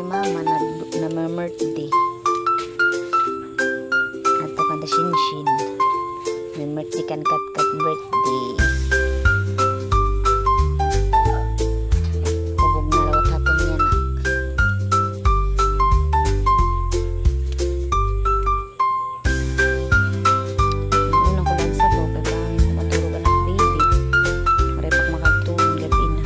ni mama na birthday. Ato kanda Shinshin. May birthday kan kat birthday. Hubog na lawat hapon niya nak. Unang ko lang sa to, kaya bahay ko maturugan ang baby. Marepak makagtulong gabi na.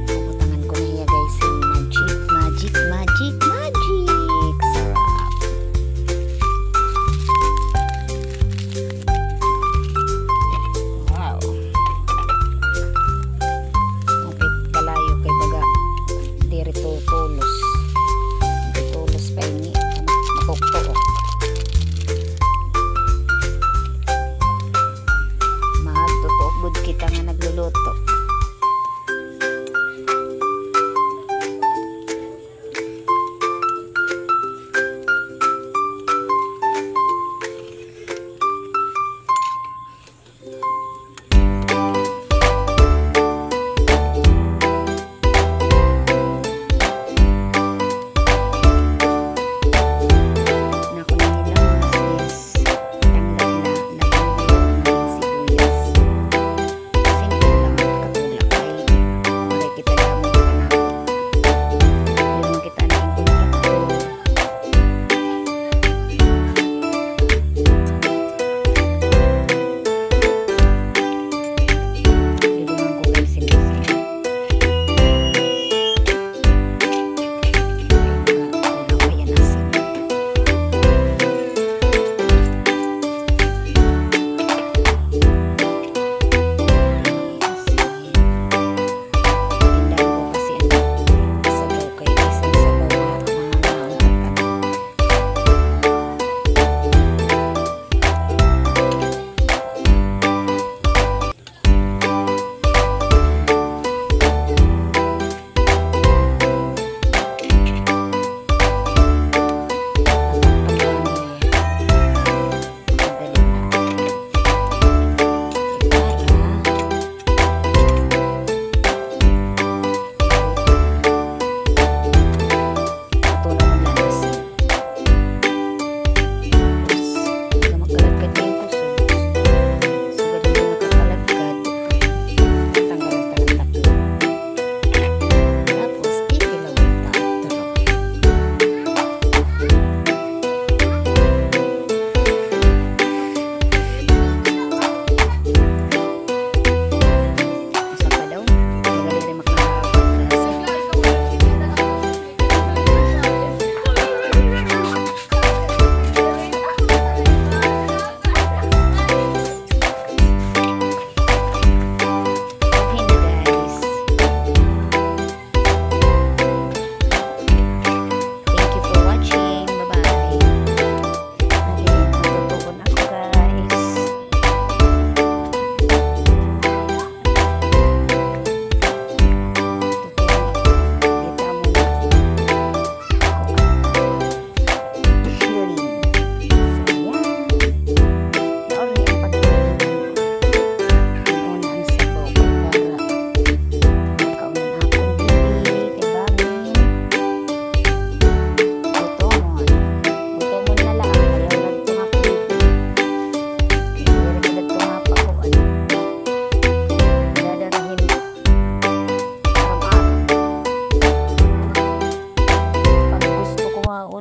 Puputangan ko na hiya guys yung magic. Sarap. Wow. Mapit kalayo kay baga. Diri to tulos. Hindi tulos pa ini. Makukto. Mahatutok bud kita nga nagluluto.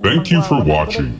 Thank you for watching.